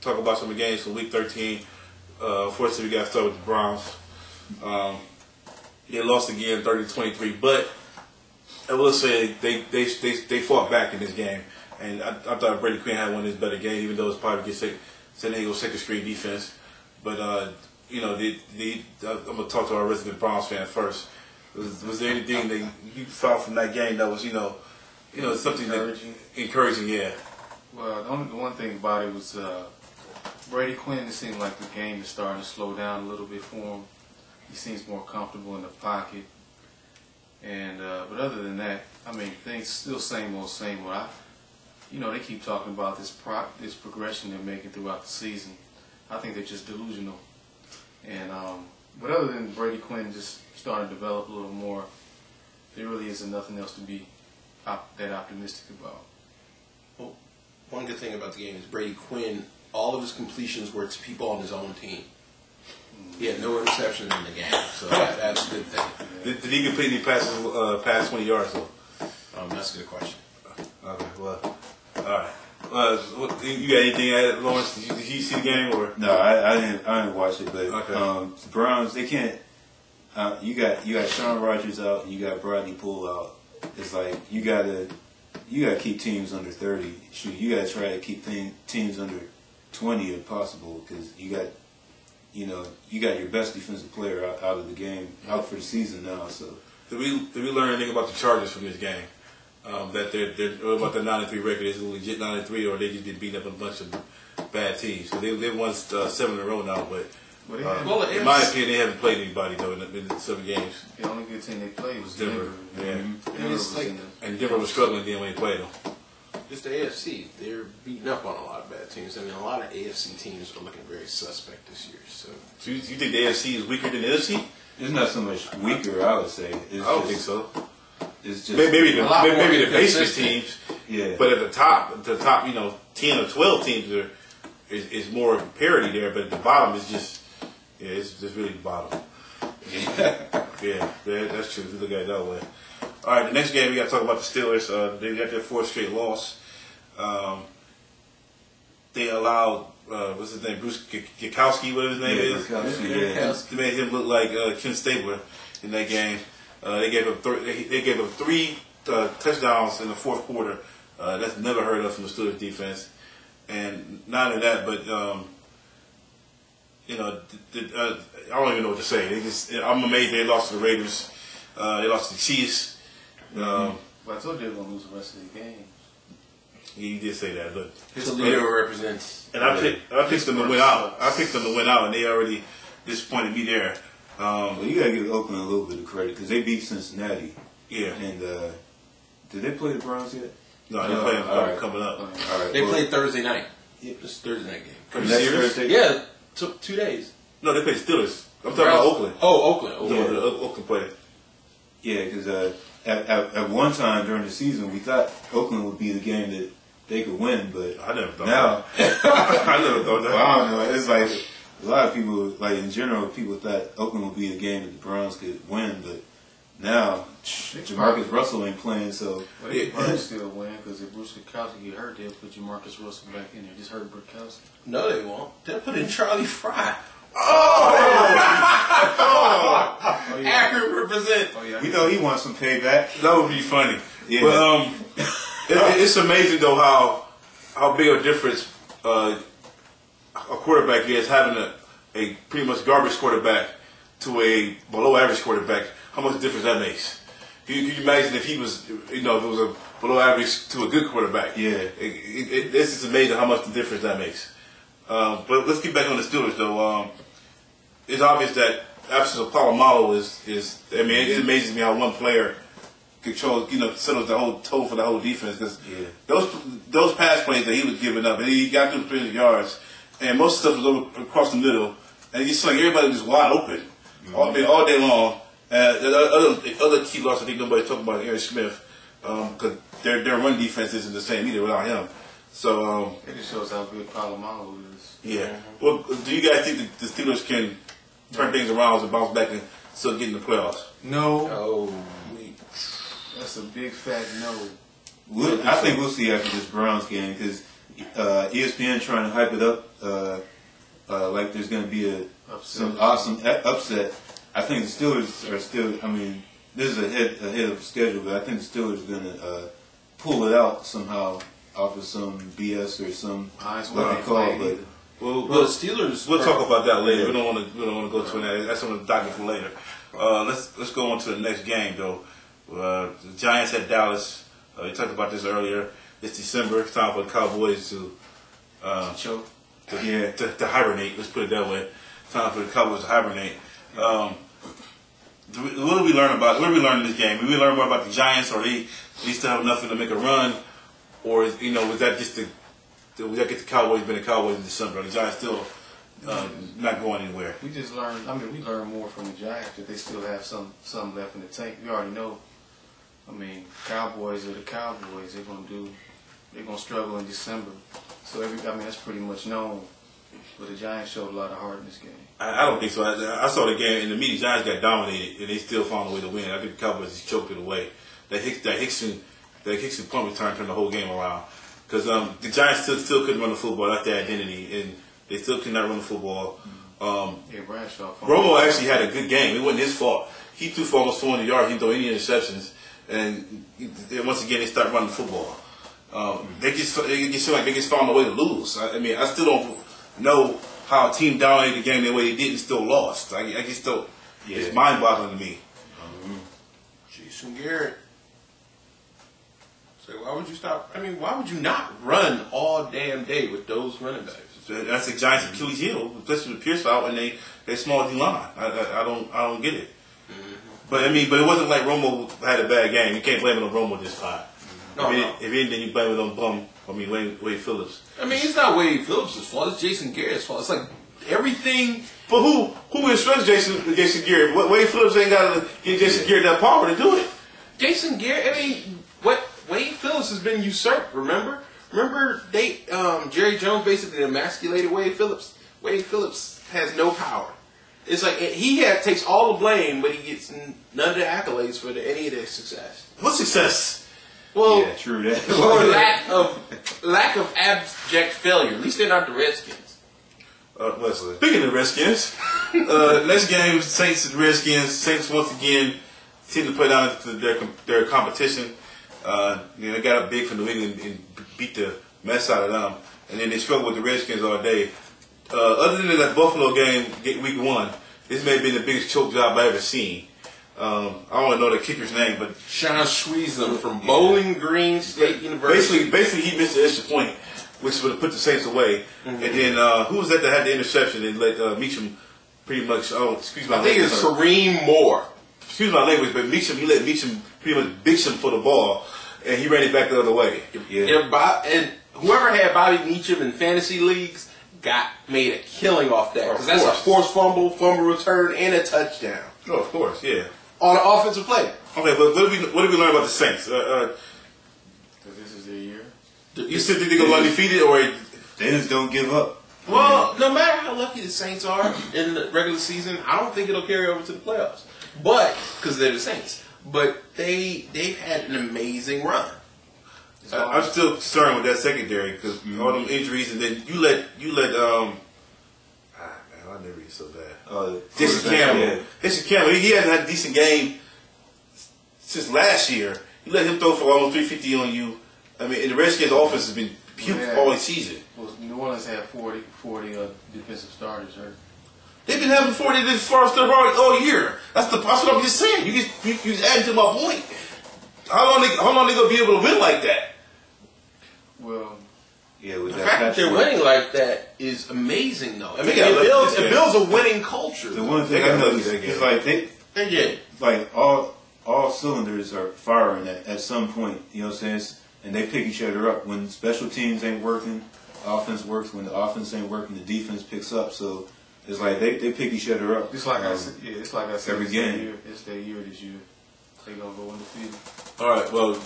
talk about some of the games from Week 13. Unfortunately, we got to start with the Browns. They lost again, 30-23. But I will say they fought back in this game, and I thought Brady Quinn had one of his better games, even though it's probably against San Diego's second-string defense. But I'm gonna talk to our resident Browns fan first. Was there anything that you found from that game that was something encouraging? Yeah. Well, the one thing about it was Brady Quinn. It seemed like the game is starting to slow down a little bit for him. He seems more comfortable in the pocket. And but other than that, I mean, things still same old. They keep talking about this progression they're making throughout the season. I think they're just delusional. And but other than Brady Quinn just starting to develop a little more, there really isn't nothing else to be that optimistic about. Well, one good thing about the game is Brady Quinn, all of his completions were to people on his own team. He had no interceptions in the game, so that's a good thing. Did he complete any passes past 20 yards though? That's a good question. Okay, well, all right. You got anything to add, Lawrence? Did you see the game or? No, I didn't watch it, but okay. The Browns, they can't. You got Sean Rogers out, you got Bradley Poole out. It's like you gotta keep teams under 30. Shoot, you gotta try to keep teams under 20 if possible, because you got your best defensive player out of the game, out for the season now. So did we learn anything about the Chargers from this game? That they're about the 9-3 record is a legit 9-3, or they just get beat up a bunch of bad teams. So they've won 7 in a row now, but in my opinion, they haven't played anybody though in the 7 games. The only good team they played was Denver. Yeah, Mm-hmm. and Denver was struggling then when they played them. It's the AFC. They're beating up on a lot of bad teams. I mean, a lot of AFC teams are looking very suspect this year. So you think the AFC is weaker than the NFC? it's not so much weaker, I would say. I don't think so. It's just maybe the basic teams, yeah. But at the top, 10 or 12 teams is more parity there. But at the bottom is just it's just really the bottom. Yeah, that's true. If you look at it that way. All right, the next game we got to talk about the Steelers. They got their 4th straight loss. They allowed what's his name, Bruce Gakowski, whatever his name is. Gakowski, They made him look like Ken Stabler in that game. They gave up 3 touchdowns in the 4th quarter. That's never heard of from the Steelers defense. And not only that, but I don't even know what to say. I'm amazed they lost to the Raiders. They lost to the Chiefs. But I told you they were going to lose the rest of the games. You did say that, but Toledo represents. And I picked them to win out. I picked them to win out, and they already disappointed me there. Well, you gotta give Oakland a little bit of credit because they beat Cincinnati. Yeah. And did they play the Browns yet? No, they're playing coming up. All right. They played Thursday night. Yeah, it's Thursday night game. Are you serious? Yeah, took 2 days. No, they played Steelers. I'm talking about Oakland. Oh, Oakland. The Oakland played. Yeah, because at one time during the season, we thought Oakland would be the game that they could win, but I never thought now I never thought that. Well, I don't know. It's like a lot of people, like in general, people thought Oakland would be a game that the Browns could win, but now Jamarcus Russell ain't playing, so Well, they probably still win because if Bruce Gakowski get hurt, they'll put Jamarcus Russell back in there. Just hurt Gakowski. No, they won't. They'll put in Charlie Fry. Akron represent. Oh, yeah. we know he wants some payback. That would be funny. Yeah. But it's amazing though how big a difference a quarterback is having a pretty much garbage quarterback to a below average quarterback. How much difference that makes? Can you imagine if he was, if it was a below average to a good quarterback? Yeah. It's just amazing how much the difference that makes. But let's get back on the Steelers though. It's obvious that absence of Polamalu is. I mean, it amazes me how one player controls, settles the whole tone for the whole defense. Because those pass plays that he was giving up, and he got through 300 yards, and most of the stuff was over across the middle, and you saw everybody was just wide open all day long. The other key loss I think nobody talking about is Aaron Smith, because their run defense isn't the same either without him. So It just shows how good Polamalu is. yeah. Well, do you guys think that the Steelers can turn things around and bounce back and still get in the playoffs? No. Oh, That's a big fat no. I think we'll see after this Browns game because ESPN trying to hype it up like there's going to be some awesome upset. I think the Steelers are still. I mean, this is ahead of schedule, but I think the Steelers are going to pull it out somehow off of some BS or some what they call. But Well, the Steelers. We'll talk about that later. We don't want to go to that. That's on the docket for later. Let's go on to the next game though. The Giants at Dallas. We talked about this earlier. It's December. It's time for the Cowboys to choke. To hibernate. Let's put it that way. Time for the Cowboys to hibernate. What do we learn about? What do we learn in this game? Did we learn more about the Giants, or they still have nothing to make a run, or was that just we got to get the Cowboys being the Cowboys in December? The Giants still not going anywhere. We just learned. I mean, we learned more from the Giants that they still have some left in the tank. We already know. I mean, Cowboys are the Cowboys. They're gonna struggle in December. So that's pretty much known. But the Giants showed a lot of heart in this game. I don't think so. I saw the game, and to me, the Giants got dominated, and they still found a way to win. I think the Cowboys just choked it away. That Hickson punt return turned the whole game around. Because the Giants still couldn't run the football. That's their identity, and they still could not run the football. Bradshaw. Romo actually had a good game. It wasn't his fault. He threw for almost 400 yards. He didn't throw any interceptions. And once again, they start running the football. They just feel like they just found a way to lose. I mean, I still don't know how a team dominated the game the way they did and still lost. I just don't. It's mind-boggling to me. Jason Garrett. So why would you stop? I mean, why would you not run all damn day with those running backs? That's the Giants' Achilles heel, especially with Pierce out and they small D line. I don't get it. But it wasn't like Romo had a bad game. You can't blame it on Romo this time. If anything, you blame it on Wade Phillips. I mean, it's not Wade Phillips' fault. It's Jason Garrett's fault. It's like everything. But who instructs Jason Garrett? Wade Phillips ain't got to give Jason Garrett that power to do it. Jason Garrett. I mean, Wade Phillips has been usurped. Remember, Jerry Jones basically emasculated Wade Phillips. Wade Phillips has no power. It's like he takes all the blame, but he gets none of the accolades for any of their success. What success? Well, yeah, true that. Or lack of abject failure. At least they're not the Redskins. Wesley. Speaking of Redskins, next game, Saints and Redskins. Saints once again seem to play down to their competition. They got up big from New England and beat the mess out of them, and then they struggled with the Redskins all day. Other than that Buffalo game, week 1, this may have been the biggest choke job I ever seen. I don't know the kicker's name, but Sean Sweezum from Bowling Green State University. Basically, he missed the extra point, which would have put the Saints away. Mm-hmm. And then who was that had the interception and let Meacham pretty much? Oh, excuse my language. I think it's Kareem Moore. Excuse my language, but he let Meacham pretty much bitch him for the ball, and he ran it back the other way. Yeah. And whoever had Bobby Meacham in fantasy leagues made a killing off that, because that's a forced fumble return, and a touchdown. Oh, of course, yeah. On an offensive play. Okay, but what did we learn about the Saints? Because this is their year. You still think they're going to be undefeated, or they just don't give up? Well, no matter how lucky the Saints are in the regular season, I don't think it'll carry over to the playoffs. But because they're the Saints, but they've had an amazing run. I'm still concerned with that secondary because all them injuries, and then you let I never read so bad. Jason Campbell. Jason Campbell, he hasn't had a decent game since last year. You let him throw for almost 350 on you. I mean, and the Redskins' offense has been puke all season. Well, New Orleans had 40 defensive starters, right? They've been having 40 this first all year. That's what I'm just saying. You just adding to my point. How long they gonna be able to win like that? Well, yeah, with the fact that they're winning like that is amazing, though. I mean, it builds a winning culture. The one thing I noticed is like all cylinders are firing at some point. You know what I'm saying? And they pick each other up. When special teams ain't working, offense works. When the offense ain't working, the defense picks up. So it's like they pick each other up. It's like I said every game. It's their year this year. They're gonna go undefeated. All right. Well.